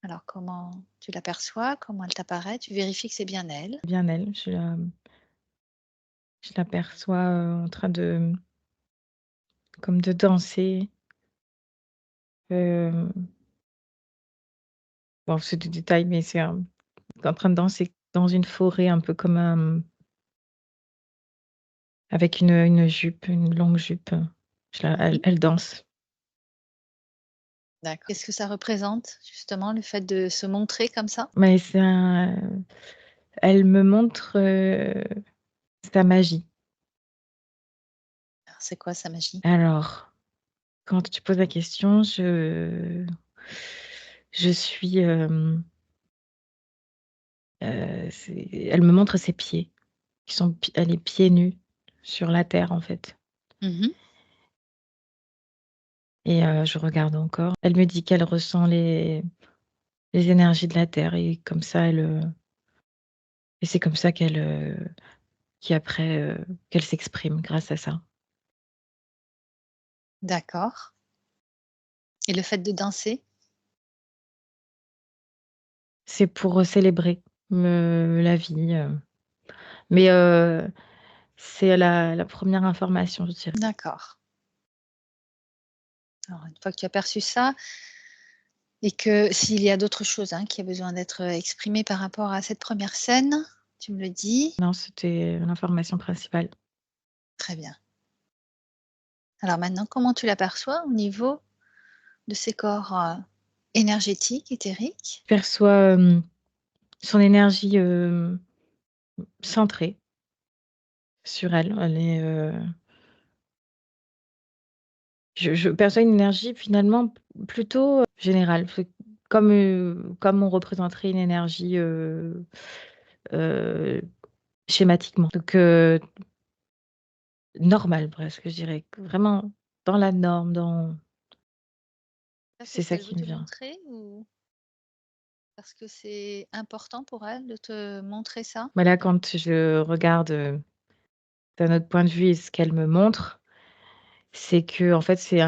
Alors comment tu l'aperçois? Comment elle t'apparaît? Tu vérifies que c'est bien elle? Bien elle, je l'aperçois, en train de comme de danser, hem, bon, c'est des détails, mais en train de danser dans une forêt un peu comme, avec une jupe, une longue jupe. Je la elle Mmh. elle danse. D'accord. Qu'est-ce que ça représente justement le fait de se montrer comme ça? Mais elle me montre, sa magie. Alors c'est quoi sa magie? Alors, quand tu poses la question, je suis, elle me montre ses pieds, elle est pieds nus sur la terre, en fait. Mmh. Et je regarde encore. Elle me dit qu'elle ressent les énergies de la terre et comme ça et c'est comme ça qu'après, qu'elle s'exprime grâce à ça. D'accord, et le fait de danser? C'est pour, célébrer, la vie, mais c'est la 1re information, je dirais. D'accord. Alors une fois que tu as perçu ça et que s'il y a d'autres choses, hein, qui a besoin d'être, exprimées par rapport à cette première scène, tu me le dis? Non, c'était l'information principale. Très bien. Alors maintenant, comment tu l'aperçois au niveau de ses corps, énergétiques, éthériques? Je perçois, son énergie, centrée sur elle. Je perçois une énergie finalement plutôt, générale. C'est comme on représenterait une énergie, heu, schématiquement. Donc normale presque, je dirais. Vraiment dans la norme, C'est c'est ce ça qu'elle veut qui me te vient. montrer ou parce que c'est important pour elle de te montrer ça? Mais là, quand je regarde, d'un autre point de vue et ce qu'elle me montre, c'est que en fait, c'est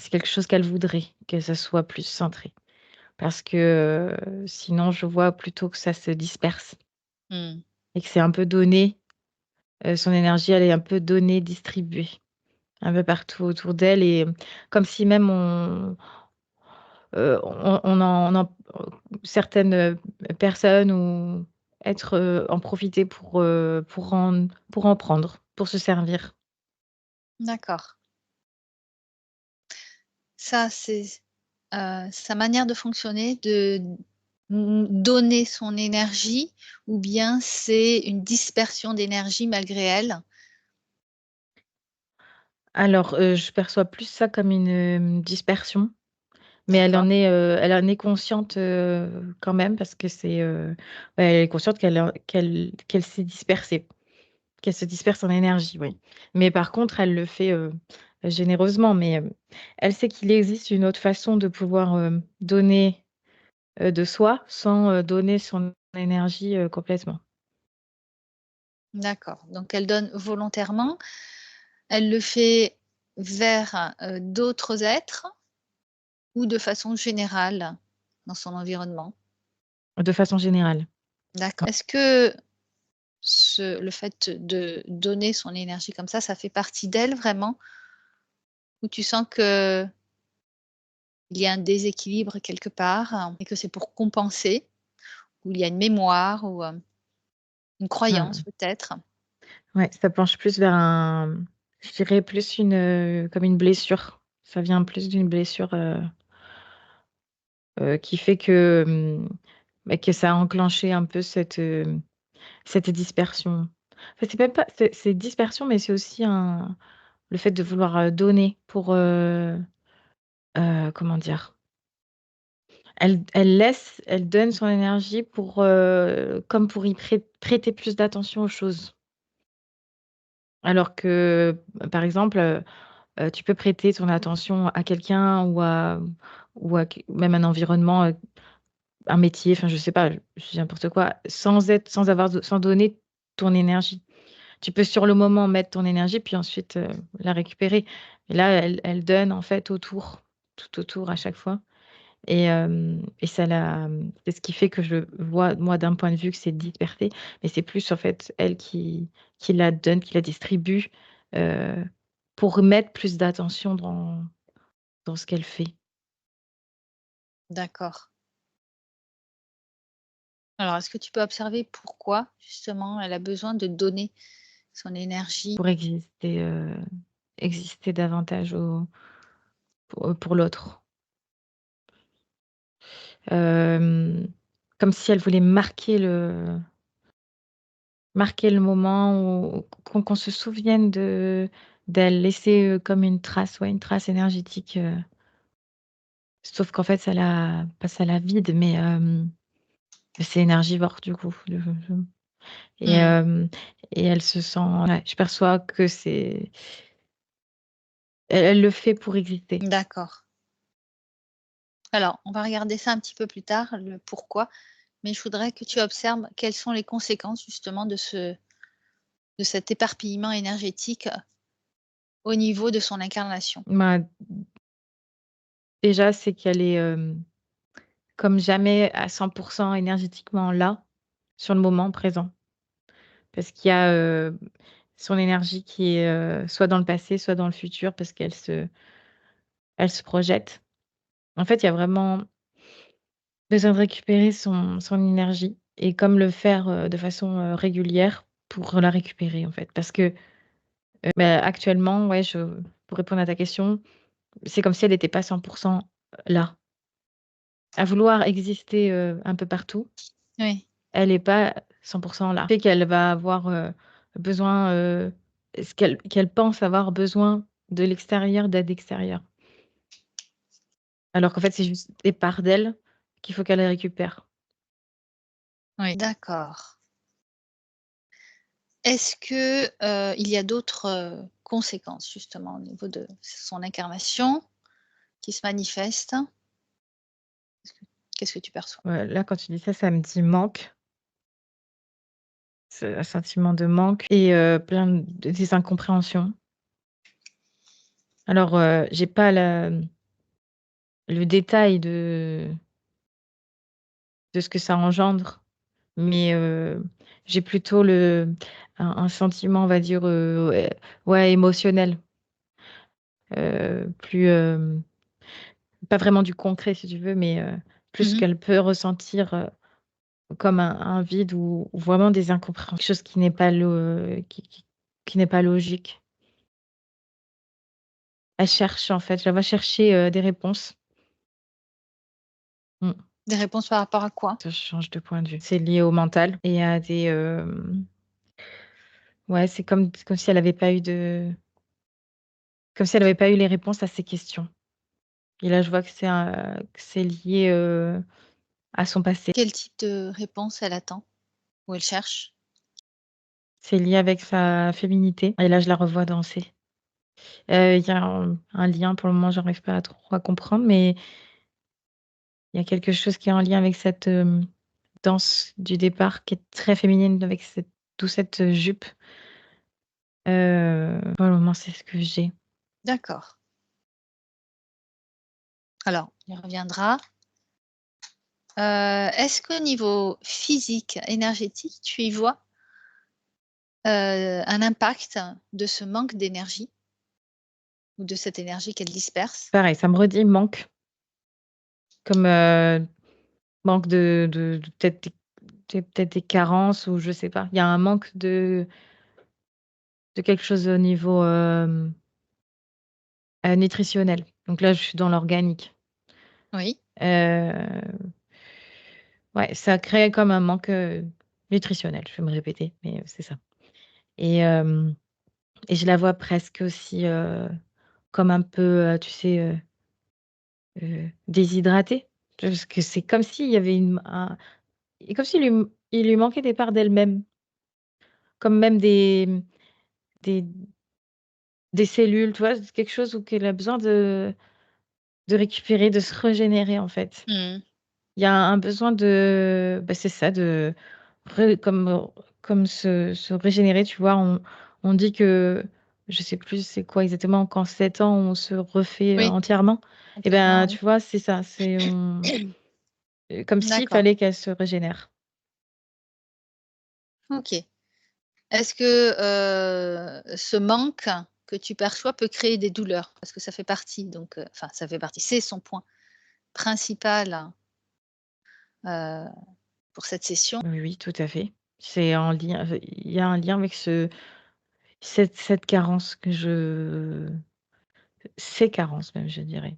quelque chose qu'elle voudrait, que ça soit plus centré. Parce que, sinon je vois plutôt que ça se disperse Mmh. et que c'est un peu donné, son énergie, elle est un peu donnée, distribuée, un peu partout autour d'elle et comme si même certaines, personnes ou êtres, en profitaient pour en prendre, pour se servir. D'accord. Ça, c'est sa manière de fonctionner, de donner son énergie ou bien c'est une dispersion d'énergie malgré elle? Alors, je perçois plus ça comme une, dispersion, mais D'accord, elle en est consciente, quand même parce que ouais, elle est consciente qu'elle s'est dispersée, qu'elle se disperse en énergie, oui. Mais par contre, elle le fait, généreusement, mais, elle sait qu'il existe une autre façon de pouvoir, donner, de soi sans, donner son énergie, complètement. d'accord. Donc elle donne volontairement. Elle le fait vers, d'autres êtres ou de façon générale dans son environnement? De façon générale. D'accord. Est-ce que le fait de donner son énergie comme ça fait partie d'elle vraiment? Ou tu sens qu'il y a un déséquilibre quelque part, et que c'est pour compenser? Ou il y a une mémoire ou, une croyance Mmh. peut-être? Ouais, ça penche plus vers je dirais plus comme une blessure. Ça vient plus d'une blessure, qui fait que, bah, que ça a enclenché un peu cette dispersion. Enfin, c'est même pas c'est dispersion, mais c'est aussi le fait de vouloir, donner pour, comment dire? Elle donne son énergie pour, comme pour y prêter plus d'attention aux choses. Alors que, par exemple, tu peux prêter ton attention à quelqu'un ou à même un environnement, un métier, enfin, je sais pas, je dis n'importe quoi, sans donner ton énergie. Tu peux sur le moment mettre ton énergie, puis ensuite, la récupérer. Et là, elle donne en fait autour, tout autour à chaque fois Et c'est ce qui fait que je vois, moi, d'un point de vue, que c'est dispersé, mais c'est plus, en fait, elle qui la donne, qui la distribue, heu, pour mettre plus d'attention dans ce qu'elle fait, D'accord. Alors, est-ce que tu peux observer pourquoi, justement, elle a besoin de donner son énergie? pour exister davantage pour l'autre. Hem, Comme si elle voulait marquer le moment où qu'on se souvienne d'elle, laisser, comme une trace, ouais, une trace énergétique, sauf qu'en fait ça la vide, mais c'est énergivore du coup, et Mmh. hem et elle se sent, ouais, je perçois que elle le fait pour exister. D'accord. Alors, on va regarder ça un petit peu plus tard, le pourquoi, mais je voudrais que tu observes quelles sont les conséquences justement de cet éparpillement énergétique, au niveau de son incarnation. Bah, déjà, c'est qu'elle est, comme jamais à 100 énergétiquement là, sur le moment présent. Parce qu'il y a, son énergie qui est, soit dans le passé, soit dans le futur parce elle se projette. En fait, il y a vraiment besoin de récupérer son énergie et comme le faire, de façon, régulière pour la récupérer, en fait. Parce que, bah, actuellement, ouais, pour répondre à ta question, c'est comme si elle était pas 100 là. À vouloir exister, un peu partout, Oui, elle est pas 100 là. Fait qu'elle va avoir, besoin, ce qu'elle pense avoir besoin de l'extérieur, d'aide extérieure. Alors qu'en fait, c'est juste des parts d'elle qu'il faut qu'elle récupère. oui. D'accord. Est-ce que, il y a d'autres, conséquences justement au niveau de son incarnation qui se manifestent? Qu'est-ce que tu perçois? Ouais, là, quand tu dis ça, ça me dit manque. C'est un sentiment de manque et plein des incompréhensions. Alors, j'ai pas le détail de ce que ça engendre, mais j'ai plutôt un sentiment, on va dire, ouais, émotionnel, plus, pas vraiment du concret si tu veux, mais plus Mmh. qu'elle peut ressentir, comme un vide ou vraiment des incompréhensions, quelque chose qui n'est pas qui n'est pas logique. Elle cherche en fait, je la vois chercher, des réponses. Mmh. Des réponses par rapport à quoi? Ça change de point de vue. C'est lié au mental et à ouais, c'est comme si elle avait pas eu comme si elle avait pas eu les réponses à ses questions et là, je vois que c'est lié, à son passé. Quel type de réponse elle attend ou elle cherche? C'est lié avec sa féminité et là, je la revois danser. Il y a un lien, pour le moment, j'arrive pas à trop à comprendre, mais il y a quelque chose qui est en lien avec cette, danse du départ qui est très féminine avec cette jupe. Pour le moment, c'est ce que j'ai. D'accord. Alors, on y reviendra. Est-ce qu'au niveau physique, énergétique, tu y vois, un impact de ce manque d'énergie ou de cette énergie qu'elle disperse? Pareil, ça me redit manque, comme, manque de peut-être des carences ou je sais pas. Il y a un manque de quelque chose au niveau, nutritionnel. Donc là, je suis dans l'organique. Oui, Heu, ouais, ça crée comme un manque, nutritionnel. Je vais me répéter, mais c'est ça et hem et je la vois presque aussi, comme un peu, tu sais, déshydratée. Parce que c'est comme s'il y avait comme il lui manquait des parts d'elle-même, comme même des des cellules, tu vois? C'est quelque chose où qu'elle a besoin de récupérer, de se régénérer, en fait. mmh, Il y a un besoin bah, c'est ça, de re comme, comme se régénérer, tu vois? On dit que je sais plus c'est quoi exactement, qu'en 7 ans, on se refait, Oui, entièrement. Et complètement, ben, oui. tu vois, c'est ça, comme s'il D'accord, fallait qu'elle se régénère. OK. Est-ce que, ce manque que tu perçois peut créer des douleurs? Parce que ça fait partie donc, enfin ça fait partie, c'est son point principal, heu, pour cette session? Oui, oui, tout à fait. C'est en lien il y a un lien avec cette carence que je ces carences même, je dirais.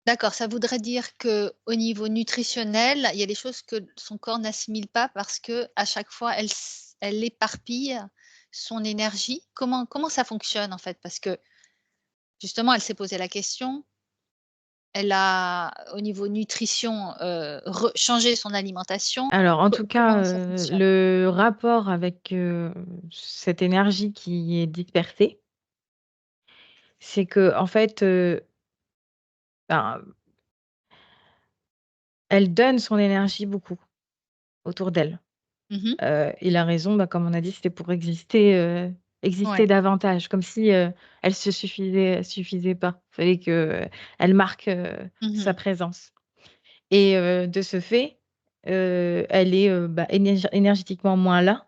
D'accord, ça voudrait dire qu'au niveau nutritionnel, il y a des choses que son corps n'assimile pas parce qu'à chaque fois elle éparpille son énergie? Comment ça fonctionne en fait? Parce que justement elle s'est posé la question, elle a au niveau nutrition, changé son alimentation. Alors, en tout cas, Comment ça fonctionne? le rapport avec, cette énergie qui est dispersée, c'est qu'en fait, ben, elle donne son énergie beaucoup autour d'elle. Mmh. Et la raison, bah, comme on a dit, c'était pour exister Ouais. davantage, comme si, elle suffisait pas. Fallait qu'elle marque, sa Mmh. présence. Et de ce fait, elle est, bah, énergétiquement moins là.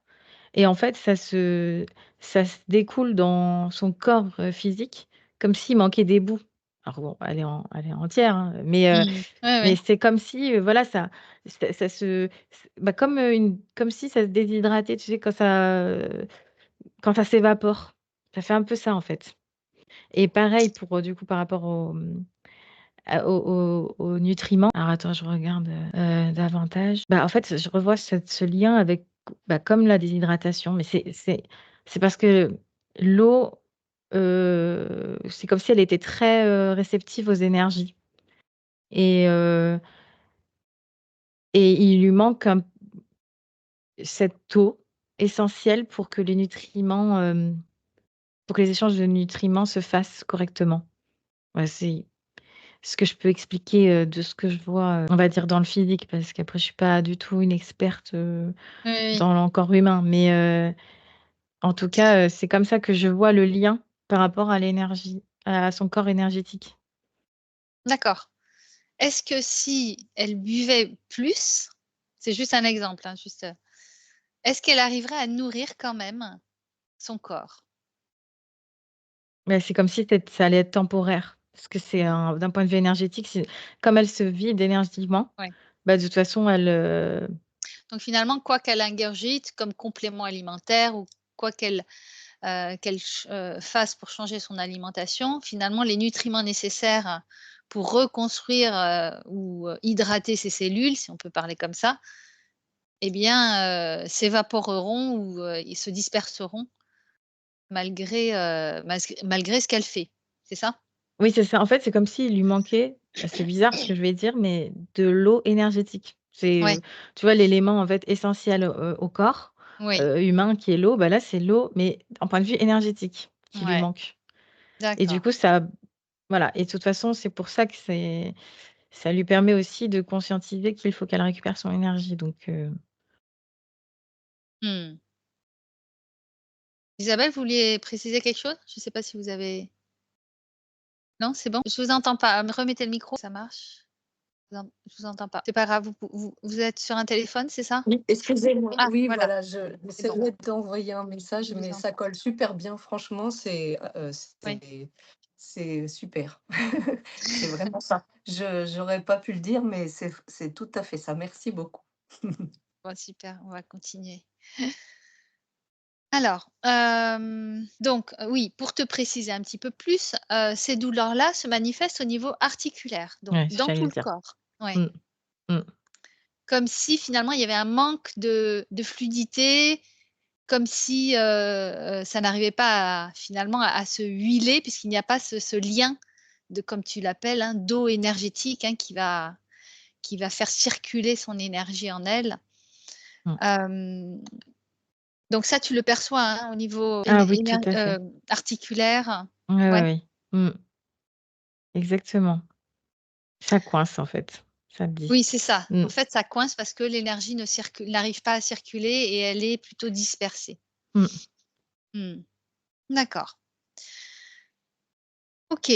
Et en fait, ça se découle dans son corps, physique, comme s'il manquait des bouts. Alors bon, elle est entière, hein, Mmh. Ouais, mais ouais. c'est comme si, voilà, ça se bah, comme si ça se déshydratait, tu sais, quand ça s'évapore. Ça fait un peu ça, en fait. Et pareil pour, du coup, par rapport aux nutriments. Alors attends, je regarde, davantage. Bah, en fait, je revois ce lien avec, bah, comme la déshydratation, mais c'est parce que l'eau, c'est comme si elle était très, réceptive aux énergies. Et heu et il lui manque cette eau essentielle pour que pour que les échanges de nutriments se fassent correctement. Ouais, c'est ce que je peux expliquer, de ce que je vois, on va dire dans le physique, parce qu'après je suis pas du tout une experte, Oui, oui. dans le corps humain. Mais, en tout cas, c'est comme ça que je vois le lien par rapport à l'énergie, à son corps énergétique. D'accord. Est-ce que si elle buvait plus, c'est juste un exemple, hein, juste, est-ce qu'elle arriverait à nourrir quand même son corps? Mais c'est comme si ça allait être temporaire, parce que c'est d'un point de vue énergétique, c'est comme elle se vide énergétiquement, Ouais. bah, de toute façon Donc finalement, quoi qu'elle ingurgite comme complément alimentaire ou quoi qu'elle fasse pour changer son alimentation, finalement les nutriments nécessaires pour reconstruire, ou, hydrater ses cellules, si on peut parler comme ça, eh bien, s'évaporeront ou, ils se disperseront malgré ce qu'elle fait. C'est ça? oui, c'est ça. En fait, c'est comme s'il lui manquait, c'est bizarre ce que je vais dire, mais de l'eau énergétique. C'est, Ouais, tu vois, l'élément, en fait, essentiel, au corps, oui, humain qui est l'eau, bah, là, c'est l'eau, mais en point de vue énergétique qui lui ouais, manque. Et du d'accord. coup, ça voilà, et de toute façon, c'est pour ça que ça lui permet aussi de conscientiser qu'il faut qu'elle récupère son énergie, donc Mmh. Isabelle, vous vouliez préciser quelque chose? Je ne sais pas si vous avez non, c'est bon? Je vous entends pas. Me remettez le micro, ça marche? Je vous entends pas. C'est pas grave, vous êtes sur un téléphone, c'est ça? Oui, excusez-moi. Ah Oui, voilà, voilà, c'est bon, j'essayais d'envoyer un message, je vous mais ça entends. colle super bien. Franchement, Oui. c'est super. C'est vraiment ça. Je j'aurais pas pu le dire, mais c'est tout à fait ça. Merci beaucoup. Bon super, on va continuer. Alors, donc, oui, pour te préciser un petit peu plus, ces douleurs-là se manifestent au niveau articulaire, donc ouais, dans j'allais tout le le dire. corps. Ouais. Mmh, mmh. Comme si finalement il y avait un manque de fluidité, comme si, ça n'arrivait pas finalement à se huiler puisqu'il n'y a pas ce lien de comme tu l'appelles, hein, d'eau énergétique, hein, qui va faire circuler son énergie en elle. Mmh. Hem, donc ça tu le perçois, hein, au niveau Ah oui, tout à fait. articulaire? Ouais, ouais, Ouais? ouais. Mmh, exactement. Ça coince, en fait, ça Oui, c'est bliste. ça. Mmh, En fait, ça coince parce que l'énergie n'arrive pas à circuler et elle est plutôt dispersée. mmh. Mmh. D'accord. OK.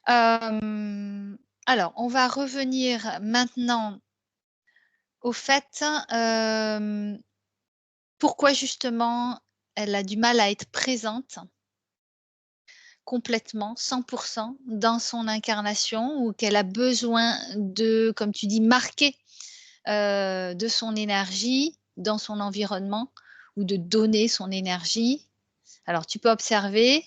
Alors on va revenir maintenant au fait, pourquoi justement elle a du mal à être présente complètement, 100 dans son incarnation ou qu'elle a besoin de, comme tu dis, marquer, de son énergie dans son environnement ou de donner son énergie. Alors tu peux observer,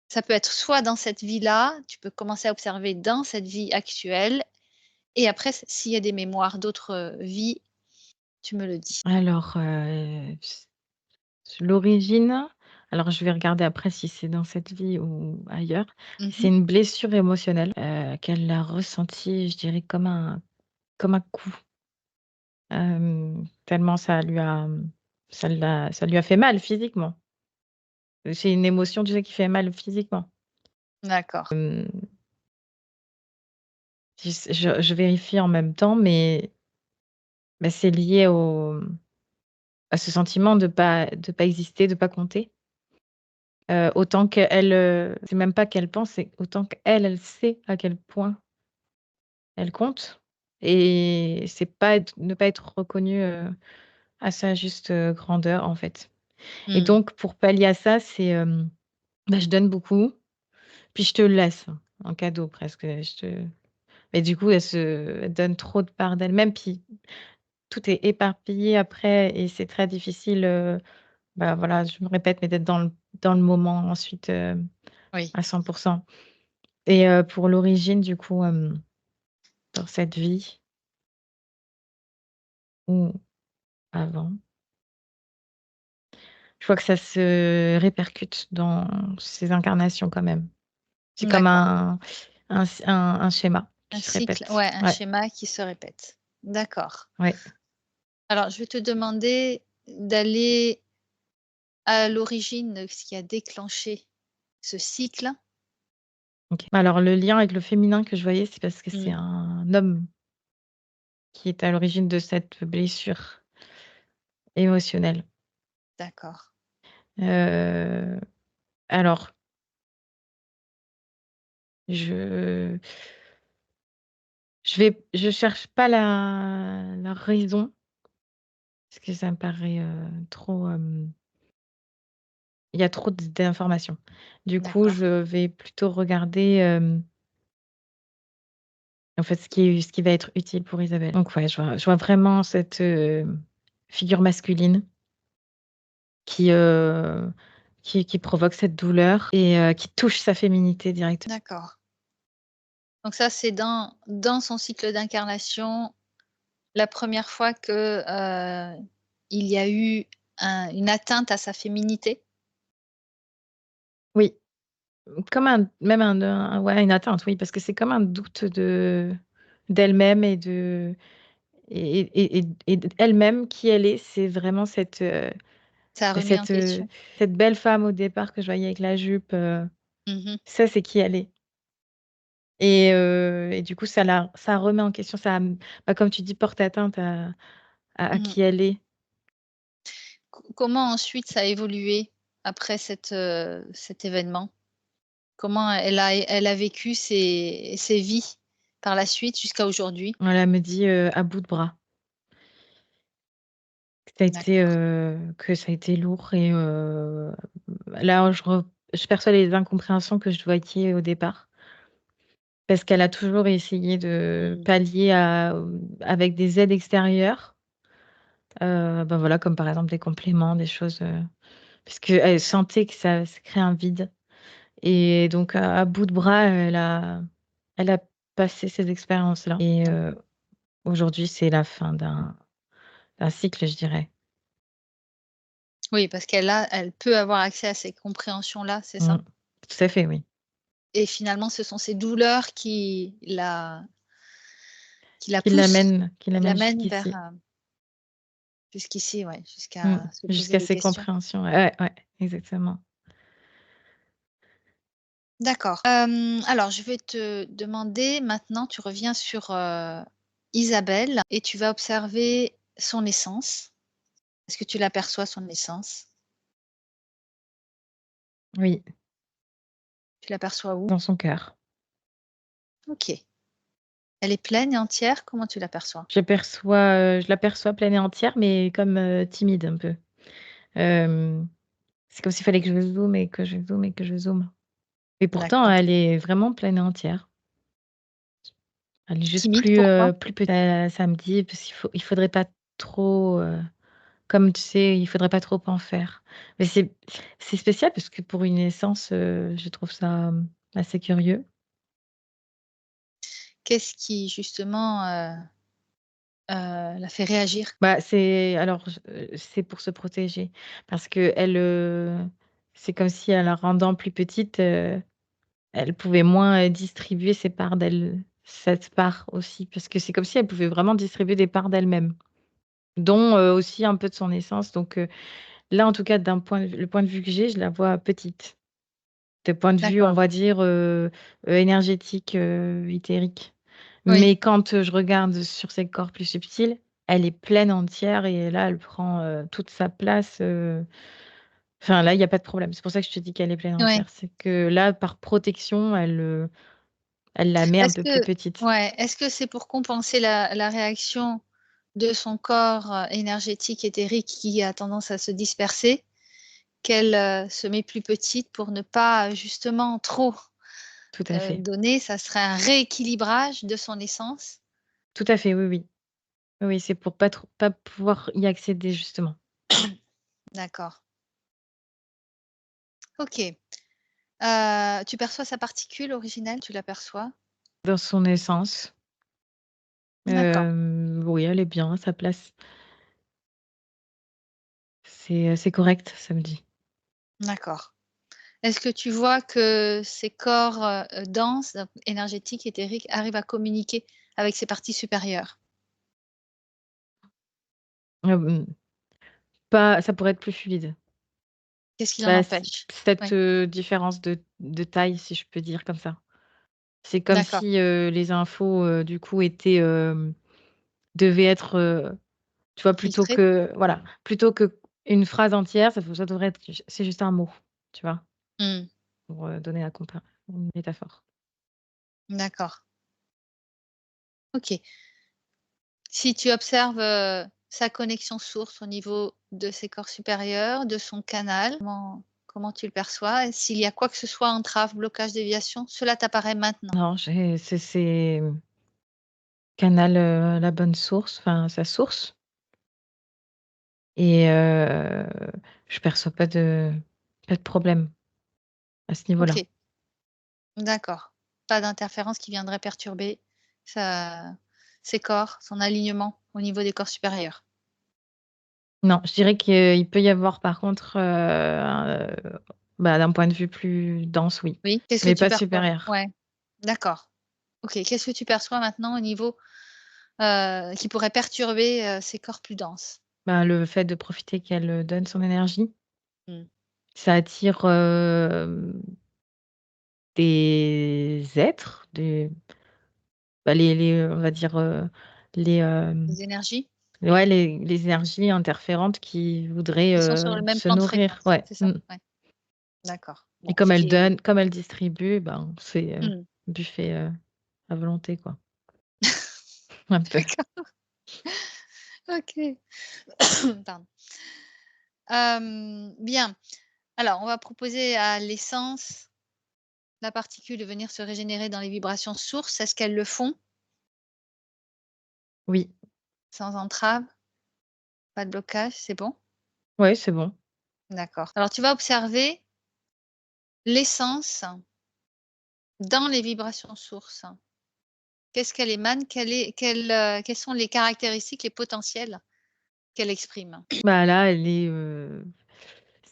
ça peut être soit dans cette vie-là, tu peux commencer à observer dans cette vie actuelle et après s'il y a des mémoires d'autres, vies, tu me le dis. Alors, l'origine, alors je vais regarder après si c'est dans cette vie ou ailleurs. C'est Mmh. une blessure émotionnelle, qu'elle a ressentie, je dirais comme un coup, tellement ça lui a fait mal physiquement. C'est une émotion, tu sais, qui fait mal physiquement. D'accord. Hem, je vérifie en même temps, mais c'est lié à ce sentiment de pas exister, de pas compter. Autant qu'elle, c'est même pas qu'elle pense, c'est autant qu'elle, elle sait à quel point elle compte et c'est pas ne pas être reconnue, à sa juste, grandeur, en fait. Et Mmh. donc pour pallier à ça, c'est, je donne beaucoup, puis je te le laisse en cadeau presque, mais du coup, elle donne trop de part d'elle-même, puis tout est éparpillé après et c'est très difficile, voilà, je me répète, mais d'être dans le moment ensuite, Oui, à 100. Et pour l'origine, du coup, dans cette vie ou avant, je vois que ça se répercute dans ces incarnations quand même. C'est comme d'accord. un schéma Un qui se cycle, répète. ouais, un Ouais, schéma qui se répète. D'accord. ouais, Alors je vais te demander d'aller à l'origine de ce qui a déclenché ce cycle. OK. Alors le lien avec le féminin que je voyais, c'est parce que c'est Mmh, un homme qui est à l'origine de cette blessure émotionnelle. d'accord. Heu, alors je je cherche pas la raison parce que ça me paraît, trop, il y a trop d'informations. Du coup, D'accord. je vais plutôt regarder, en fait, ce qui va être utile pour Isabelle. Donc ouais, je vois vraiment cette, figure masculine qui, qui provoque cette douleur et qui touche sa féminité directement. D'accord. Donc ça, c'est dans son cycle d'incarnation, la première fois que, il y a eu une atteinte à sa féminité? Oui, comme ouais, une atteinte, oui, parce que c'est comme un doute d'elle-même et d'elle-même, qui elle est. C'est vraiment Ça a remis en cette, question? cette belle femme au départ que je voyais avec la jupe, Mmh. ça, c'est qui elle est et du coup, ça remet en question, comme tu dis, porte atteinte à Mmh. qui elle est. Comment ensuite ça a évolué après cet événement? Comment elle a vécu ses vies par la suite jusqu'à aujourd'hui? Voilà, elle me dit, à bout de bras. D'accord. Que ça a été lourd et là, je perçois les incompréhensions que je voyais au départ. Parce qu'elle a toujours essayé de Mmh. pallier avec des aides extérieures, voilà, comme par exemple des compléments, des choses, puisqu'elle sentait que ça crée un vide et donc à bout de bras, elle a passé ces expériences-là et D'ac aujourd'hui, c'est la fin d'un cycle, je dirais. Oui, parce elle peut avoir accès à ces compréhensions-là, c'est Mmh. ça? Tout à fait, oui. Et finalement, ce sont ces douleurs qui la poussent, Qui l'amène l'amènent vers, jusqu'ici. jusqu'ici, ouais, Mmh. jusqu'à se poser Jusqu'à des ses questions. compréhensions. Ouais, ouais, exactement. D'accord. Alors je vais te demander maintenant, tu reviens sur, Isabelle et tu vas observer son essence. Est-ce que tu l'aperçois son essence? Oui, Tu l'aperçois où? dans son cœur. OK. Elle est pleine et entière? Comment tu l'aperçois? Je l'aperçois pleine et entière, mais comme, timide un peu. Hem, c'est comme s'il fallait que je zoome et que je zoome et que je zoome. Et pourtant, D'accord. elle est vraiment pleine et entière. Elle est juste Timide, plus, pourquoi? plus ça me dit parce il faudrait pas trop, comme tu sais, il faudrait pas trop en faire. Mais c'est spécial parce que pour une naissance, je trouve ça, assez curieux. Qu'est-ce qui justement, la fait réagir? Bah, c'est alors c'est pour se protéger parce qu'elle, c'est comme si en la rendant plus petite, elle pouvait moins, distribuer ses parts cette part aussi parce que c'est comme si elle pouvait vraiment distribuer des parts d'elle-même, dont, aussi un peu de son essence donc là, en tout cas, le point de vue que j'ai, je la vois petite. De point de vue, on D'accord. va dire, énergétique, éthérique. Oui, Mais quand, je regarde sur ses corps plus subtils, elle est pleine entière et là, elle prend, toute sa place, enfin là, il y a pas de problème. C'est pour ça que je te dis qu'elle est pleine oui. entière. C'est que là, par protection, elle la met un Est-ce peu plus que petite. ouais, est-ce que c'est pour compenser la réaction de son corps, énergétique éthérique qui a tendance à se disperser, qu'elle, se met plus petite pour ne pas, justement trop, Tout à fait. donner? Ça serait un rééquilibrage de son essence? Tout à fait, oui, oui. Oui, oui, c'est pour pas pouvoir y accéder justement, D'accord. OK. Tu perçois sa particule originelle? Tu l'aperçois? dans son essence. D'accord, Oui, elle est bien à sa place. C'est correct, ça me dit. d'accord. Est-ce que tu vois que ces corps, denses, donc énergétiques, éthériques, arrivent à communiquer avec ses parties supérieures? Hem, pas ça pourrait être plus fluide. Qu'est-ce qui l'en Bah, empêche? cette, Oui, différence de taille, si je peux dire comme ça. C'est comme d'accord. si, les infos, du coup étaient, devaient être, tu vois, Filtré? plutôt qu'une phrase entière, ça devrait être c'est juste un mot, tu vois? Mmh, Pour, donner une métaphore. d'accord. OK. Si tu observes, sa connexion source au niveau de ses corps supérieurs, de son canal, comment tu le perçois? Et s'il y a quoi que ce soit, entrave, blocage, déviation, cela t'apparaît maintenant? Non, c'est canal, la bonne source, enfin sa source et je perçois pas de problème à ce niveau-là. OK, d'accord. Pas d'interférence qui viendrait perturber sa ses corps, son alignement au niveau des corps supérieurs? Non, je dirais qu'il peut y avoir par contre, bah, d'un point de vue plus dense, oui, Oui. Qu'est-ce que mais tu pas perçois? supérieur. Ouais, d'accord. OK. Qu'est-ce que tu perçois maintenant au niveau, qui pourrait perturber, ces corps plus denses? Bah, le fait de profiter qu'elle, donne son énergie, Mmh. ça attire, des êtres, bah, on va dire, les, Les énergies ouais, les énergies interférentes qui voudraient, qui sont sur le même se plan de nourrir. fréquence, Ouais, c'est ça? Ouais, d'accord. et Bon, comme ce elle qui est donne, comme elle distribue, ben, c'est, mmh. buffet, à volonté, quoi. Un peu. D'accord, OK. Pardon. Bien. Alors, on va proposer à l'essence, la particule de venir se régénérer dans les vibrations sources. Est-ce qu'elles le font Oui, sans entrave? Pas de blocage, c'est bon? ouais, c'est bon. D'accord. Alors tu vas observer l'essence dans les vibrations sources. Qu'est-ce qu'elle émane? Quelles sont les caractéristiques, les potentiels qu'elle exprime? Bah, là,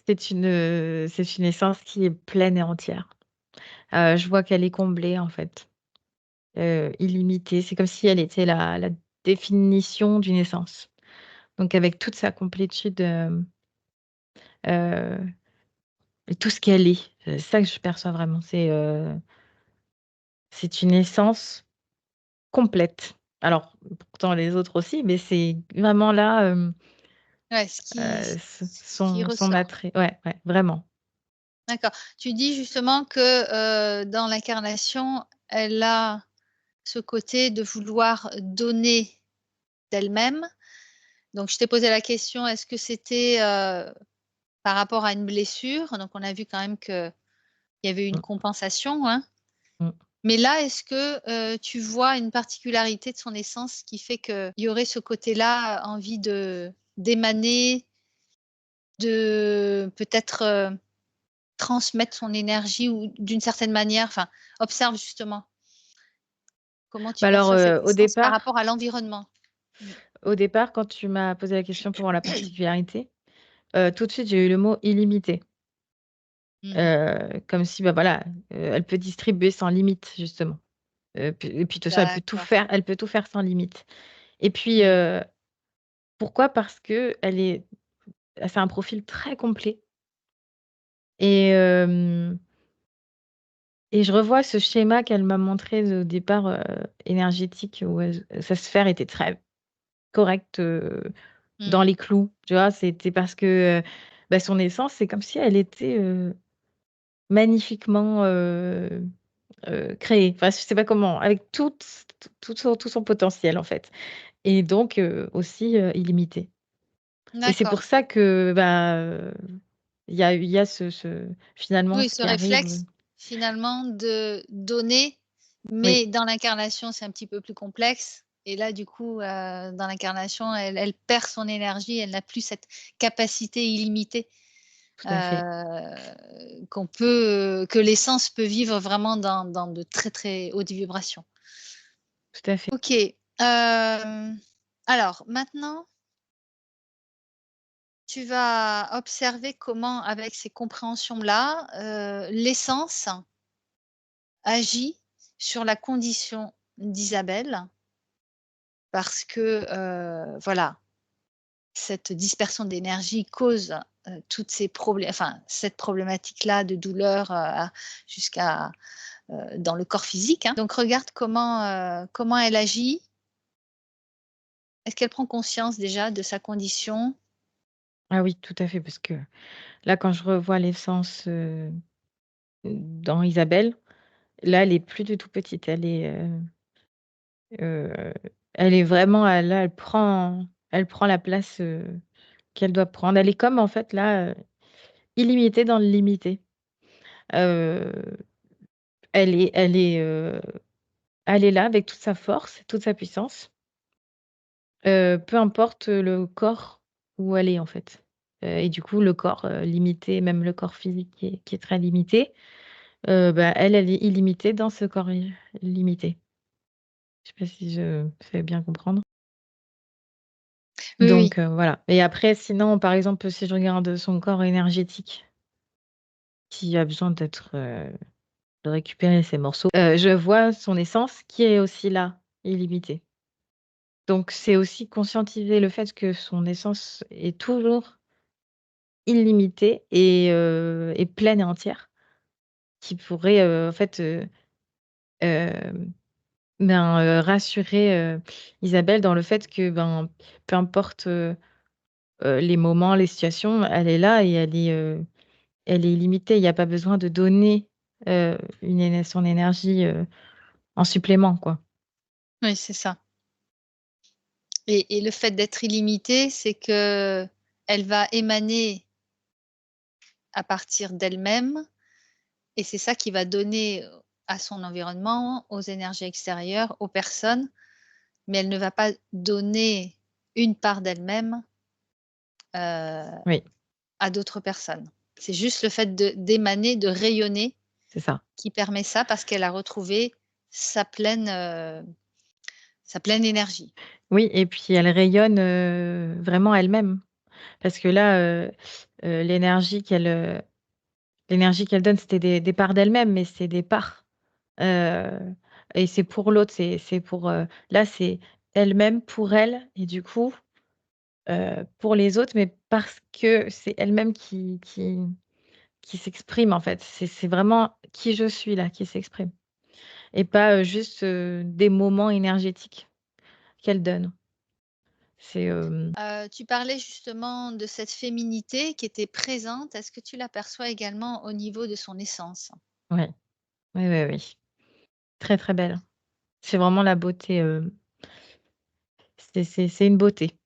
c'est une essence qui est pleine et entière. Je vois qu'elle est comblée, en fait, illimitée. C'est comme si elle était la définition d'une essence. Donc avec toute sa complétude, heu et tout ce qu'elle est. C'est ça que je perçois vraiment. C'est une essence complète. Alors, pourtant les autres aussi, mais c'est vraiment là, Ouais, ce qui s qui son ressort. attrait. Ouais, ouais, vraiment. D'accord. Tu dis justement que, dans l'incarnation, elle a ce côté de vouloir donner d'elle-même. Donc je t'ai posé la question, est-ce que c'était, par rapport à une blessure? Donc on a vu quand même qu'il y avait une Mmh, compensation, hein. mmh. Mais là, est-ce que, tu vois une particularité de son essence qui fait qu'il y aurait ce côté-là, envie de d'émaner, de peut-être, transmettre son énergie ou d'une certaine manière? Enfin, observe justement. Comment tu Bah, alors, perçois cette au essence par rapport départ à l'environnement? Mmh. au départ, quand tu m'as posé la question pour la particularité, tout de suite, j'ai eu le mot illimité. Mmh. Comme si, bah, voilà, elle peut distribuer sans limite justement. Puis et puis de toute façon, D'accord. elle peut tout faire sans limite. Et puis, Mmh. pourquoi? Parce qu'elle a un profil très complet et hem et je revois ce schéma qu'elle m'a montré au départ, énergétique où sa sphère était très correcte, dans Mmh. les clous, tu vois? C'était parce que, bah, son essence, c'est comme si elle était, magnifiquement, créée. Enfin, je sais pas comment, avec tout son potentiel, en fait et donc aussi, illimitée et c'est pour D'accord. ça que, bah, il y a finalement Oui, ce ce qui arrive, réflexe finalement de donner, oui, mais dans l'incarnation, c'est un petit peu plus complexe et là, du coup, dans l'incarnation, elle perd son énergie, elle n'a plus cette capacité illimitée, tout à fait, que l'essence peut vivre vraiment dans de très, très hautes vibrations. tout à fait. OK, alors maintenant, tu vas observer comment avec ces compréhensions-là, l'essence agit sur la condition d'Isabelle parce que, voilà, cette dispersion d'énergie cause, toutes ces problèmes, enfin, cette problématique-là de douleur, jusqu'à, dans le corps physique, hein. Donc regarde comment elle agit. Est-ce qu'elle prend conscience déjà de sa condition? Ah oui, tout à fait, parce que là, quand je revois l'essence, dans Isabelle, là, elle est plus du tout petite. Heu, elle est vraiment là, elle prend la place, qu'elle doit prendre. Elle est comme, en fait, là, illimitée dans le limité. Heu, elle est là avec toute sa force, toute sa puissance, peu importe le corps où elle est, en fait. Et du coup, le corps, limité, même le corps physique qui est très limité, bah, elle est illimitée dans ce corps limité. Je sais pas si je fais bien comprendre? Oui, oui. Donc voilà et après sinon, par exemple, si je regarde son corps énergétique qui a besoin de récupérer ses morceaux, je vois son essence qui est aussi là, illimitée. Donc c'est aussi conscientiser le fait que son essence est toujours illimitée et pleine et entière, qui pourrait, en fait, hem, rassurer, Isabelle dans le fait que, ben, peu importe, les moments, les situations, elle est là et elle est illimitée. Il y a pas besoin de donner, son énergie, en supplément, quoi. Oui, c'est ça et le fait d'être illimitée, c'est qu'elle va émaner à partir d'elle-même et c'est ça qui va donner, à son environnement, aux énergies extérieures, aux personnes, mais elle ne va pas donner une part d'elle-même, heu, Oui, à d'autres personnes. C'est juste le fait d'émaner, de rayonner c'est ça. qui permet ça parce qu'elle a retrouvé sa pleine, sa pleine énergie. Oui et puis elle rayonne, vraiment elle-même parce que là, l'énergie qu'elle donne, c'était des parts d'elle-même, mais c'est des parts, heu et c'est pour l'autre, c'est pour, là, c'est elle-même pour elle et du coup, pour les autres, mais parce que c'est elle-même qui s'exprime, en fait. C'est vraiment qui je suis, là, qui s'exprime et pas, juste, des moments énergétiques qu'elle donne. C'est, Tu parlais justement de cette féminité qui était présente. Est-ce que tu l'aperçois également au niveau de son essence? ouais, oui, oui, oui. Très, très belle. C'est vraiment la beauté, c'est une beauté.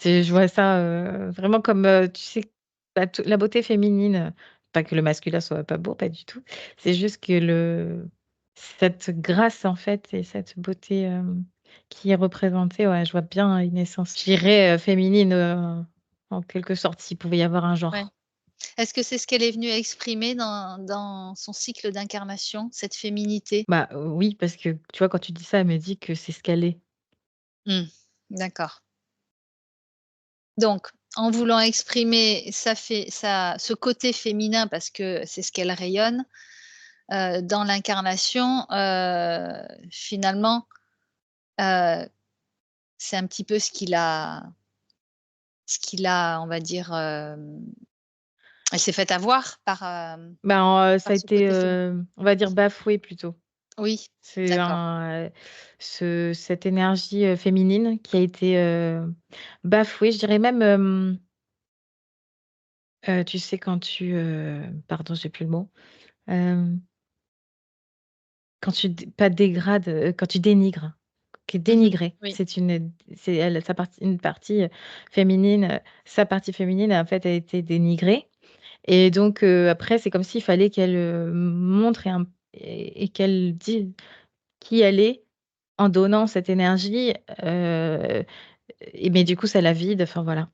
Je vois ça, vraiment comme, tu sais, bah, t la beauté féminine, pas que le masculin soit pas beau, pas du tout. C'est juste que cette grâce, en fait, et cette beauté, qui est représentée, ouais, je vois bien une essence, je dirais, féminine, en quelque sorte, s'il pouvait y avoir un Ouais. genre. Est-ce que c'est ce qu'elle est venue exprimer dans son cycle d'incarnation, cette féminité? Bah, oui, parce que, tu vois, quand tu dis ça, elle me dit que c'est ce qu'elle est. Mmh. D'accord. Donc, en voulant exprimer ce côté féminin parce que c'est ce qu'elle rayonne, dans l'incarnation, finalement, heu, c'est un petit peu ce qu'il a, on va dire, elle s'est faite avoir Ben, ça par a ce été, côté féminin. on va dire bafoué plutôt. Oui, C'est d'accord, cette énergie, féminine qui a été, bafouée. Je dirais même, tu sais quand pardon, j'ai plus le mot, hem, quand tu dé pas dégrades, quand tu dénigres, qui est Mmh. dénigrée. Oui, C'est elle sa partie une partie, féminine, sa partie féminine, en fait, a été dénigrée et donc après, c'est comme s'il fallait qu'elle, montre et qu'elle dise qui elle est en donnant cette énergie, heu mais du coup, ça la vide, enfin voilà.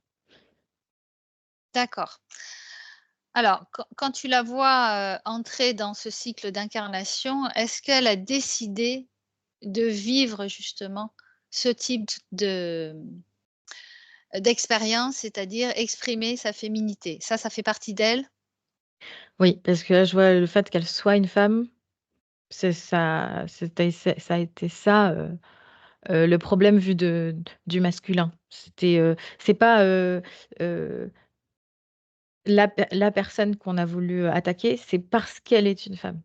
d'accord. Alors, quand tu la vois, entrer dans ce cycle d'incarnation, est-ce qu'elle a décidé de vivre justement ce type d'expérience, c'est-à-dire exprimer sa féminité? Ça fait partie d'elle? Oui, parce que là, je vois le fait qu'elle soit une femme, ça a été ça, le problème vu du masculin. C'est pas, heu, la personne qu'on a voulu attaquer, c'est parce qu'elle est une femme.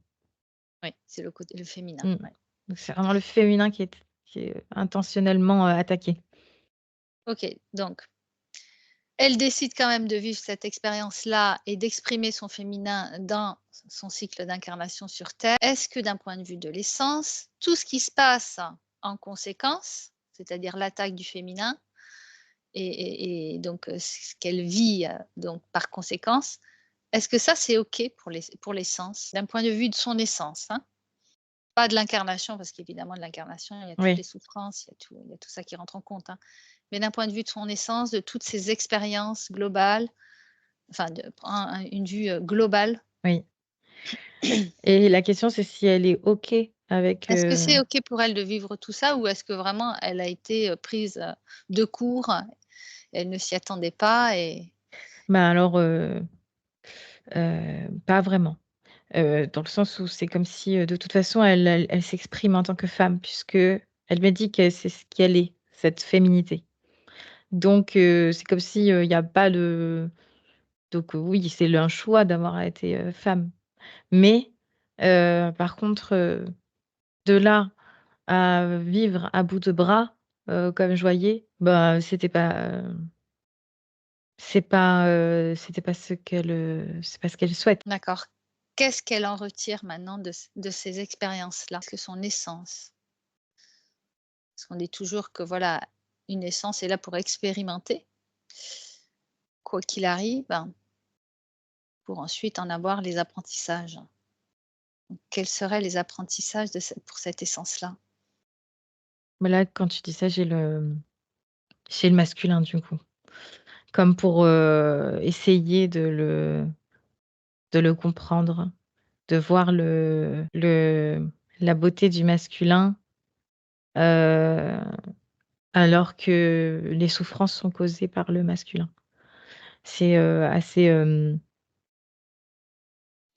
Oui, c'est le féminin, Mmh. ouais. Donc c'est vraiment le féminin qui est intentionnellement, attaqué. OK, donc elle décide quand même de vivre cette expérience-là et d'exprimer son féminin dans son cycle d'incarnation sur Terre. Est-ce que d'un point de vue de l'essence, tout ce qui se passe en conséquence, c'est-à-dire l'attaque du féminin et donc ce qu'elle vit, donc par conséquence, est-ce que ça c'est OK pour l'essence? D'un point de vue de son essence, hein? Pas de l'incarnation, parce qu'évidemment de l'incarnation, il y a toutes les Oui. souffrances, il y a tout ça qui rentre en compte, hein. Mais d'un point de vue de son essence, de toutes ces expériences globales, enfin de prends une vue, globale. Oui, et la question, c'est si elle est OK avec, Est-ce que c'est OK pour elle de vivre tout ça ou est-ce que vraiment elle a été, prise, de court, elle ne s'y attendait pas et bah, alors, pas vraiment. Dans le sens où c'est comme si, de toute façon, elle s'exprime en tant que femme puisque elle m'a dit que c'est ce qu'elle est, cette féminité. Donc c'est comme si, il y a pas de donc oui, c'est un choix d'avoir été, femme. Mais par contre, de là à vivre à bout de bras, comme je voyais, bah, c'était pas c'est pas ce qu'elle souhaite. d'accord. Qu'est-ce qu'elle en retire maintenant de ces expériences-là? Est-ce que son essence? Parce qu'on dit toujours que voilà, une essence est là pour expérimenter, quoi qu'il arrive, ben, pour ensuite en avoir les apprentissages. Quels seraient les apprentissages pour cette essence-là? Mais là, quand tu dis ça, j'ai le masculin, du coup. Comme pour, essayer de le comprendre, de voir la beauté du masculin, heu, alors que les souffrances sont causées par le masculin. C'est, assez,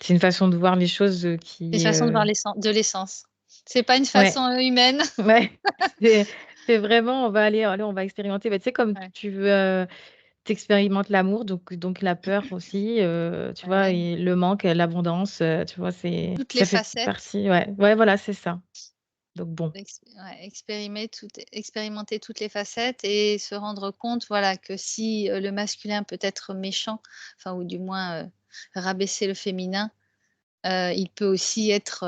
c'est une façon de voir les choses, Une qui, façon de voir l'essence. C'est pas une ouais, façon, humaine. ouais, c'est c'est vraiment allez, on va expérimenter. Bah, tu sais, comme Ouais, tu veux, tu l'amour, donc la peur aussi, tu vois? ouais. Et le manque, l'abondance, tu vois? Toutes les Ça fait facettes. partie, ouais, ouais, voilà, c'est ça. Donc bon. Ouais, expérimenter toutes les facettes et se rendre compte, voilà, que si, le masculin peut être méchant, enfin ou du moins, rabaisser le féminin, il peut aussi être,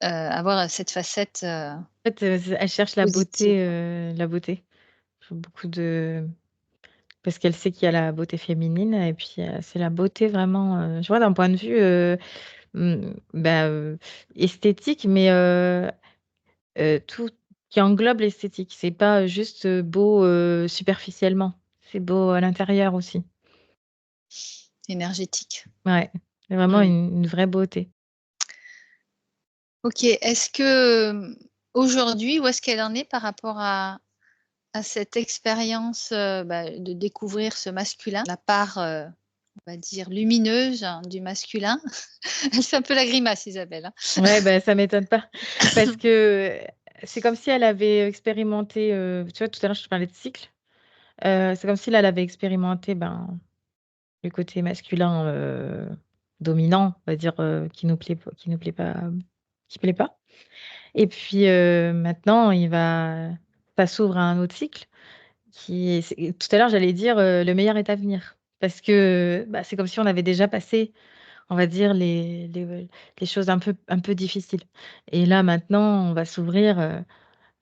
avoir cette facette, En fait, elle cherche positive. la beauté. Beaucoup de Parce qu'elle sait qu'il y a la beauté féminine et puis, c'est la beauté vraiment, je vois d'un point de vue, bah, esthétique, mais tout qui englobe l'esthétique. C'est pas juste, beau, superficiellement. C'est beau à l'intérieur aussi. Énergétique. Ouais, c'est vraiment Mmh. une vraie beauté. OK. Est-ce que, aujourd'hui, où est-ce qu'elle en est par rapport à cette expérience, de découvrir ce masculin, la part, on va dire lumineuse hein, du masculin? Elle fait un peu la grimace Isabelle, hein. Ouais, bah, ça m'étonne pas parce que, c'est comme si elle avait expérimenté, tu vois, tout à l'heure, je te parlais de cycle. C'est comme si là, elle avait expérimenté, ben, le côté masculin, dominant, on va dire, qui plaît pas et puis, maintenant ça s'ouvre à un autre cycle tout à l'heure, j'allais dire, le meilleur est à venir parce que, bah, c'est comme si on avait déjà passé, on va dire, les choses un peu difficiles et là, maintenant, on va s'ouvrir,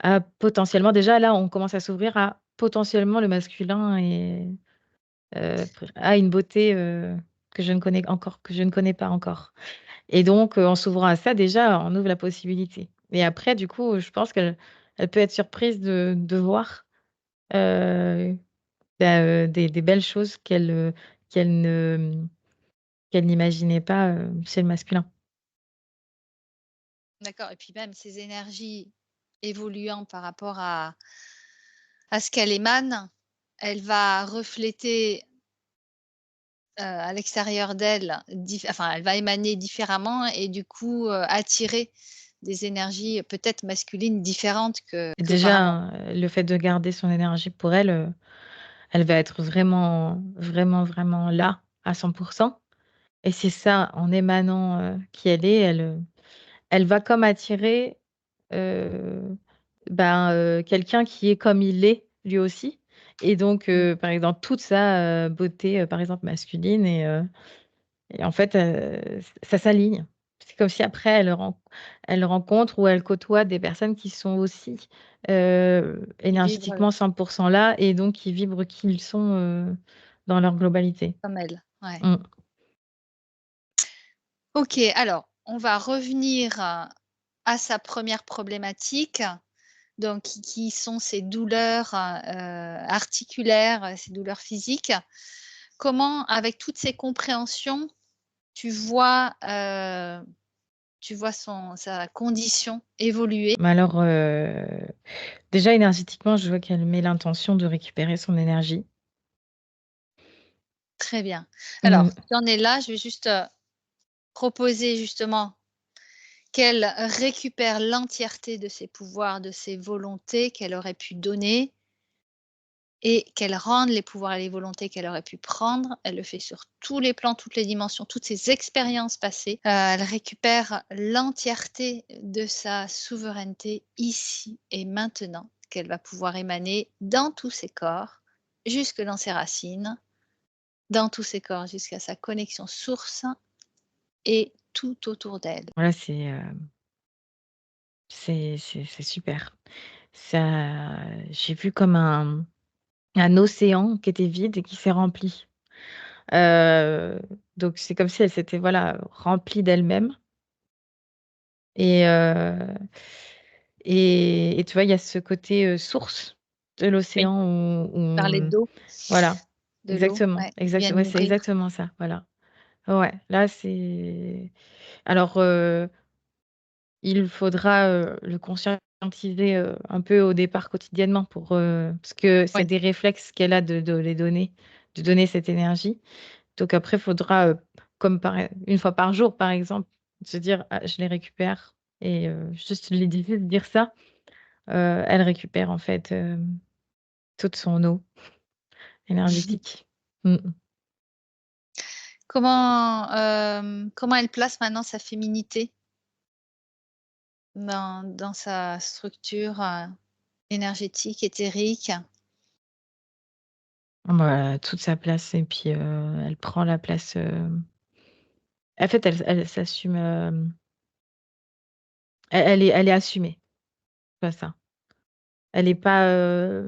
à potentiellement déjà, là, on commence à s'ouvrir à potentiellement le masculin et a une beauté, que je ne connais pas encore et donc en s'ouvrant à ça, déjà, on ouvre la possibilité et après, du coup, je pense qu'elle peut être surprise de voir, heu, bah, des belles choses qu'elle ne qu'elle n'imaginait pas, chez le masculin. D'accord et puis même ces énergies évoluant par rapport à ce qu'elle émane, elle va refléter, à l'extérieur d'elle, enfin, elle va émaner différemment et du coup, attirer des énergies peut-être masculines différentes qu'auparavant. Déjà, le fait de garder son énergie pour elle, elle va être vraiment, vraiment, vraiment là, à 100 et c'est ça, en émanant, qui elle est, elle va comme attirer, heu, ben, quelqu'un qui est comme il est, lui aussi et donc Mmh. par exemple, toute sa, beauté, par exemple masculine et en fait, ça s'aligne. C'est comme si après elle rencontre ou elle côtoie des personnes qui sont aussi, Qui vibre, énergétiquement 100 là et donc qui vibrent qui ils sont, dans leur globalité. comme elle. Ouais. Mmh. OK, alors on va revenir, à sa première problématique, donc qui sont ces douleurs, articulaires, ces douleurs physiques. Comment, avec toutes ces compréhensions, tu vois, sa condition évoluer? Mais alors, déjà énergétiquement, je vois qu'elle met l'intention de récupérer son énergie. Très bien. Alors, Mmh. si on est là, je vais juste, proposer justement qu'elle récupère l'entièreté de ses pouvoirs, de ses volontés qu'elle aurait pu donner et qu'elle rende les pouvoirs et les volontés qu'elle aurait pu prendre. Elle le fait sur tous les plans, toutes les dimensions, toutes ses expériences passées. Elle récupère l'entièreté de sa souveraineté ici et maintenant, qu'elle va pouvoir émaner dans tous ses corps, jusque dans ses racines, dans tous ses corps jusqu'à sa connexion source et tout autour d'elle. Voilà, c'est super. Ça j'ai vu comme un océan qui était vide et qui s'est rempli. Heu, donc c'est comme si elle s'était, voilà, remplie d'elle-même et et tu vois, il y a ce côté, source de Oui, l'océan parler d'eau, voilà, de l'eau, exactement, ouais, qui vient ouais, c'est nourrir. exactement ça, voilà. Ouais, là, c'est alors, il faudra, le conscientiser, un peu au départ quotidiennement parce que c'est Oui, des réflexes qu'elle a de donner cette énergie. Donc après, il faudra, comme par une fois par jour, par exemple, se dire: «Ah, je les récupère» et juste juste dire ça, elle récupère en fait, toute son eau énergétique. Mmh mh. comment, comment elle place maintenant sa féminité? dans sa structure, énergétique, éthérique? Bah, toute sa place et puis, elle prend la place, en fait, elle s'assume, elle est assumée, c'est pas ça. Elle est pas,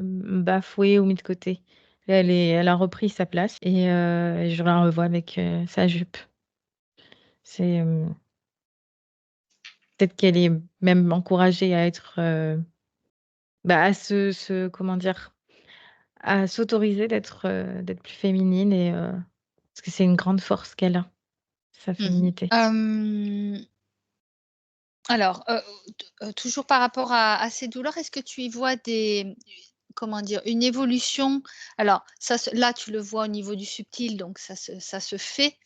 bafouée ou mise de côté. Elle a repris sa place et je la revois avec, sa jupe. C'est, peut-être qu'elle est même encouragée à être, bah, à comment dire? À s'autoriser d'être plus féminine parce que c'est une grande force qu'elle a, sa Mmh. féminité. Alors, toujours par rapport à ces douleurs, est-ce que tu y vois comment dire? Une évolution? Alors ça se là, tu le vois au niveau du subtil, donc ça se fait,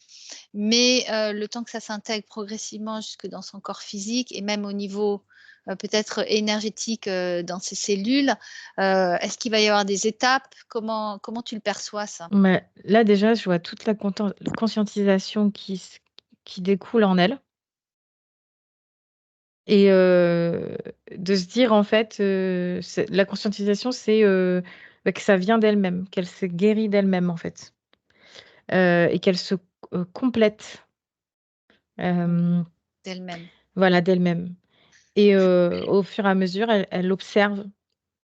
mais le temps que ça s'intègre progressivement jusque dans son corps physique et même au niveau, peut-être énergétique, dans ses cellules, est-ce qu'il va y avoir des étapes? Comment tu le perçois ça? Mais là, déjà, je vois toute la conscientisation qui découle en elle et de se dire, en fait, c'est la conscientisation, c'est, bah, que ça vient d'elle-même, qu'elle s'est guérie d'elle-même, en fait, et qu'elle se complète, Mmh. hem, D'elle-même. voilà, d'elle-même et au fur et à mesure, elle observe,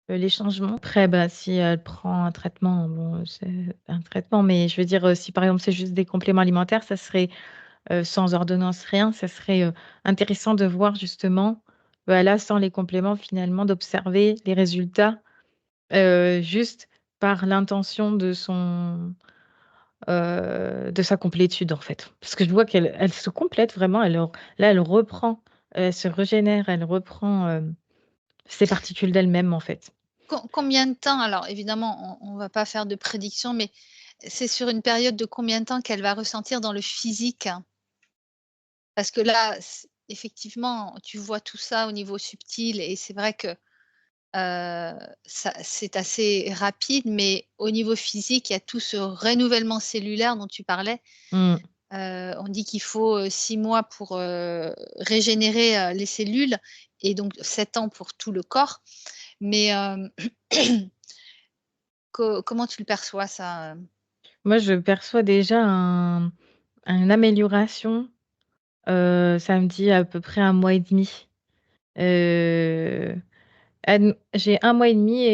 les changements. Après, bah, si elle prend un traitement, bon, c'est un traitement, mais je veux dire, si par exemple, c'est juste des compléments alimentaires, ça serait sans ordonnance, rien, ça serait, intéressant de voir justement, bah, là, sans les compléments, finalement, d'observer les résultats, juste par l'intention de sa complétude, en fait. Parce que je vois qu'elle se complète vraiment, là, elle reprend, elle se régénère, elle reprend, ses particules d'elle-même, en fait. Combien de temps? Alors évidemment, on va pas faire de prédiction, mais c'est sur une période de combien de temps qu'elle va ressentir dans le physique? Parce que là, effectivement, tu vois tout ça au niveau subtil et c'est vrai que, ça c'est assez rapide, mais au niveau physique, il y a tout ce renouvellement cellulaire dont tu parlais. Mmh. On dit qu'il faut, 6 mois pour, régénérer, les cellules et donc 7 ans pour tout le corps. Mais, comment tu le perçois ça? Moi, je perçois déjà une amélioration, ça me dit à peu près 1 mois et demi. Heu, j'ai 1 mois et demi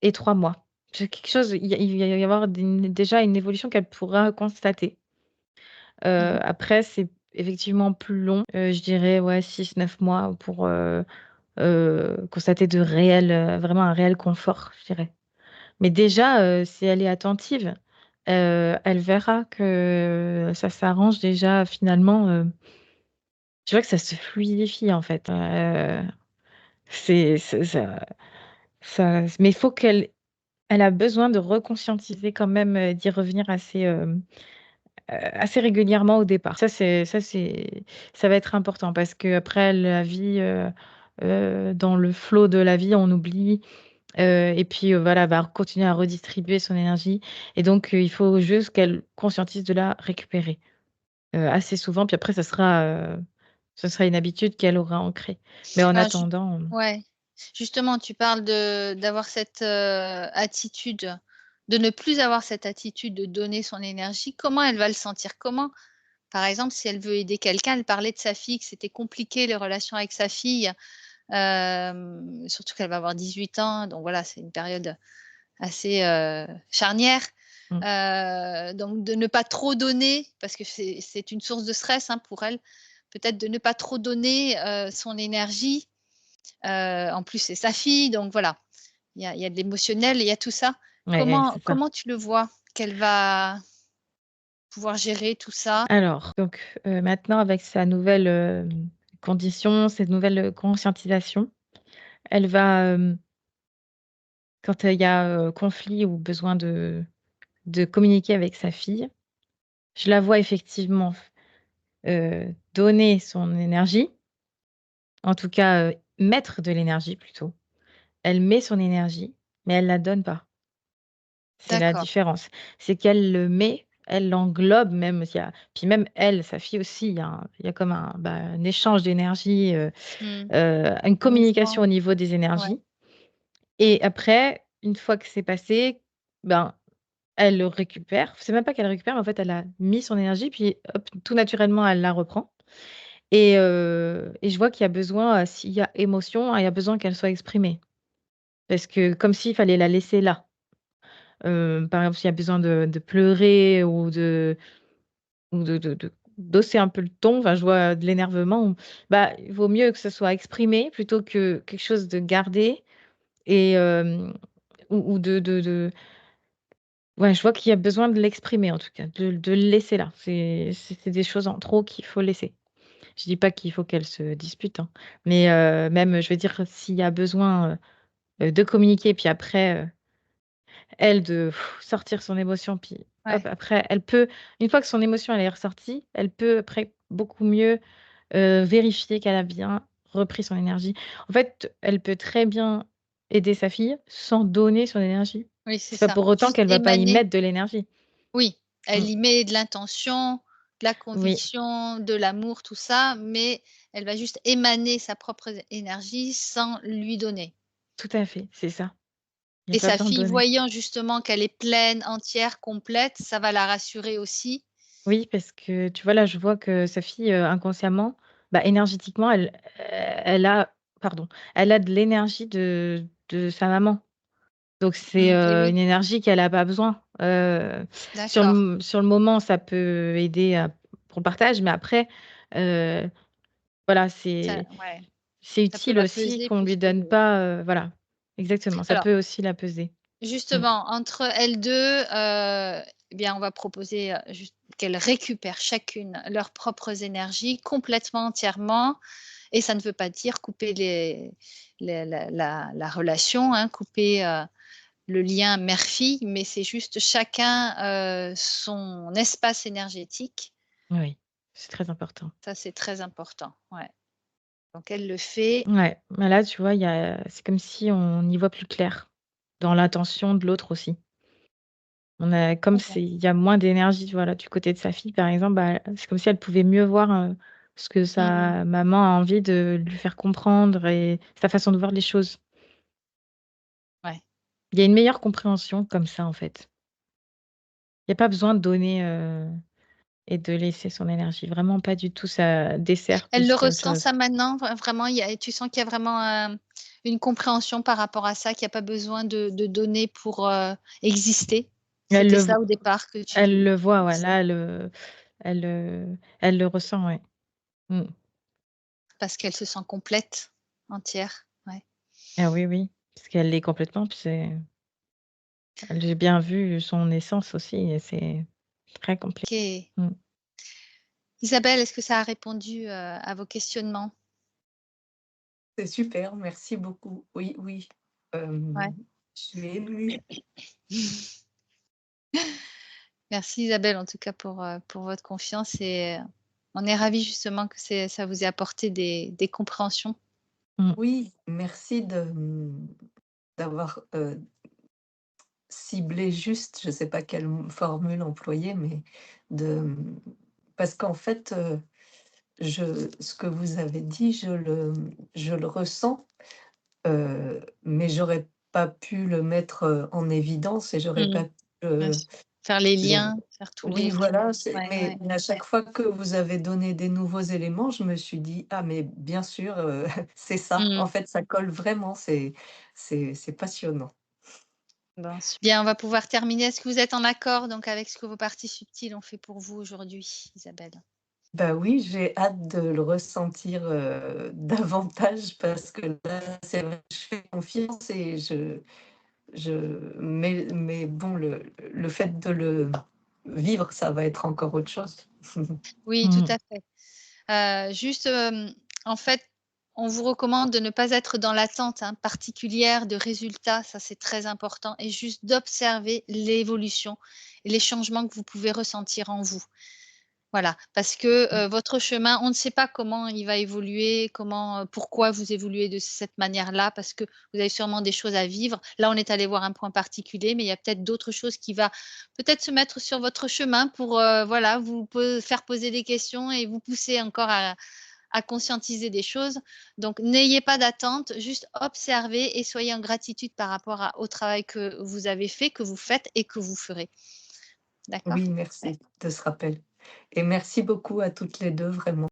et 3 mois. J'ai quelque chose il va y avoir déjà une évolution qu'elle pourra constater. Mmh. Après c'est effectivement plus long, je dirais ouais 6 9 mois pour, constater vraiment un réel confort, je dirais. Mais déjà, si elle est attentive, elle verra que ça s'arrange déjà finalement, je vois que ça se fluidifie en fait, c'est mais il faut elle a besoin de reconscientiser quand même, d'y revenir assez régulièrement au départ. Ça va être important parce qu'après la vie, dans le flot de la vie, on oublie, et puis, voilà, elle va continuer à redistribuer son énergie et donc il faut juste qu'elle conscientise de la récupérer, assez souvent puis après ce sera une habitude qu'elle aura ancrée. Mais en Alors attendant, ouais, justement, tu parles d'avoir cette, attitude, de ne plus avoir cette attitude de donner son énergie. Comment elle va le sentir? Comment, par exemple, si elle veut aider quelqu'un, elle parlait de sa fille, que c'était compliqué les relations avec sa fille, surtout qu'elle va avoir 18 ans, donc voilà, c'est une période assez, charnière. mmh, Donc de ne pas trop donner, parce que c'est une source de stress, hein, pour elle. Peut-être de ne pas trop donner, son énergie. En plus, c'est sa fille, donc voilà. Il y a de l'émotionnel, il y a tout ça. ouais, Comment c'est ça. comment tu le vois? Qu'elle va pouvoir gérer tout ça? Alors donc, maintenant avec sa nouvelle, condition, cette nouvelle, conscientisation, elle va, quand il y a, conflit ou besoin de communiquer avec sa fille, je la vois effectivement donner son énergie, en tout cas, mettre de l'énergie plutôt. Elle met son énergie, mais elle la donne pas. C'est la D'accord. différence. C'est qu'elle le met, elle l'englobe même. Puis même elle, sa fille aussi, il y a comme un échange d'énergie, Mmh. une Un communication mouvement. au niveau des Ouais. énergies. Et après, une fois que c'est passé, ben, elle le récupère. C'est même pas qu'elle récupère, mais en fait, elle a mis son énergie, puis hop, tout naturellement, elle la reprend. Et je vois qu'il y a besoin, s'il y a émotion, il y a besoin qu'elle soit exprimée. Parce que comme s'il fallait la laisser là. Par exemple, s'il y a besoin de pleurer ou de d'hausser un peu le ton, enfin, je vois de l'énervement, bah, il vaut mieux que ce soit exprimé plutôt que quelque chose de gardé et ou de ouais, je vois qu'il y a besoin de l'exprimer en tout cas, de le laisser là. C'est des choses en trop qu'il faut laisser. Je dis pas qu'il faut qu'elle se dispute, hein, mais même, je veux dire, s'il y a besoin, de communiquer, puis après, elle de sortir son émotion, puis hop, Ouais. après elle peut une fois que son émotion elle est ressortie, elle peut après beaucoup mieux, vérifier qu'elle a bien repris son énergie. En fait, elle peut très bien aider sa fille sans donner son énergie. Oui, c'est C'est pas ça. pour autant Juste qu'elle va pas y émaner. mettre de l'énergie. Oui, Mmh. elle y met de l'intention, de la Oui, conviction, de l'amour, tout ça, mais elle va juste émaner sa propre énergie sans lui donner. tout à fait, c'est ça. Il y a Et pas sa besoin de fille, donner. voyant justement qu'elle est pleine, entière, complète, ça va la rassurer aussi. Oui, parce que tu vois, là, je vois que sa fille, inconsciemment, bah, énergétiquement, elle a pardon, elle a de l'énergie de sa maman. Donc c'est, Et oui, une énergie qu'elle a pas besoin. d'accord. Sur le moment, ça peut aider pour le partage, mais après, heu, voilà, Ça ouais, c'est ça peut utile la aussi peser qu'on plus lui que donne pas, voilà, exactement, ça alors, peut aussi la peser. Mmh. justement, entre elles 2, eh bien, on va proposer, juste qu'elles récupèrent chacune leurs propres énergies complètement, entièrement. Et ça ne veut pas dire couper la relation, hein, couper, le lien mère-fille, mais c'est juste chacun, son espace énergétique. Oui, c'est très important. Ça, c'est très important, ouais. Donc elle le fait. Ouais, mais là, tu vois, c'est comme si on y voit plus clair dans l'intention de l'autre aussi. Comme Très bien. il y a moins d'énergie, tu vois, là, du côté de sa fille, par exemple, bah, c'est comme si elle pouvait mieux voir, ce que Mmh. sa maman a envie de lui faire comprendre et sa façon de voir les choses. Ouais. Il y a une meilleure compréhension comme ça, en fait. Il y a pas besoin de donner, et de laisser son énergie. Vraiment pas du tout, ça dessert Elle plus le qu'autre ressent chose. ça maintenant? Vraiment, tu sens qu'il y a vraiment, une compréhension par rapport à ça, qu'il y a pas besoin de donner pour, exister? Elle C'était le ça vo au départ que Elle tu le voit, ouais, disais? là, elle le ressent, ouais. Mmh. Parce qu'elle se sent complète, entière, ouais. Ah oui, oui, parce qu'elle l'est complètement, puis j'ai bien vu son essence aussi et c'est très complet. OK. Mmh. Isabelle, est-ce que ça a répondu, à vos questionnements? C'est super, merci beaucoup. Oui, oui, Ouais. je suis émue. Merci Isabelle, en tout cas pour votre confiance et on est ravis justement que ça vous ait apporté des compréhensions. Mmh. Oui, merci d'avoir, ciblé juste, je ne sais pas quelle formule employer, mais de, parce qu'en fait, ce que vous avez dit, je le ressens, mais j'aurais pas pu le mettre, en évidence et j'aurais Mmh. pas pu, Bien sûr. Faire les le liens, faire tous oui, les voilà, ouais, mais ouais. à chaque fois que vous avez donné des nouveaux éléments, je me suis dit: «Ah mais bien sûr, c'est ça». Mmh. En fait, ça colle vraiment, c'est passionnant. Bon, bien, on va pouvoir terminer. Est-ce que vous êtes en accord donc avec ce que vos parties subtiles ont fait pour vous aujourd'hui, Isabelle? Bah oui, j'ai hâte de le ressentir, davantage parce que là, c'est vrai que je fais confiance et je mais bon, le fait de le vivre, ça va être encore autre chose. Oui, tout Mmh. à fait. Juste, en fait, on vous recommande de ne pas être dans l'attente, hein, particulière de résultats, ça c'est très important et juste d'observer l'évolution et les changements que vous pouvez ressentir en vous. Voilà, parce que, Mmh. votre chemin, on ne sait pas comment il va évoluer, pourquoi vous évoluez de cette manière-là, parce que vous avez sûrement des choses à vivre. Là, on est allé voir un point particulier, mais il y a peut-être d'autres choses qui va peut-être se mettre sur votre chemin pour, voilà, vous faire poser des questions et vous pousser encore à conscientiser des choses. Donc n'ayez pas d'attente, juste observez et soyez en gratitude par rapport au travail que vous avez fait, que vous faites et que vous ferez. D'accord? Oui, merci de ce rappel et merci beaucoup à toutes les 2 vraiment.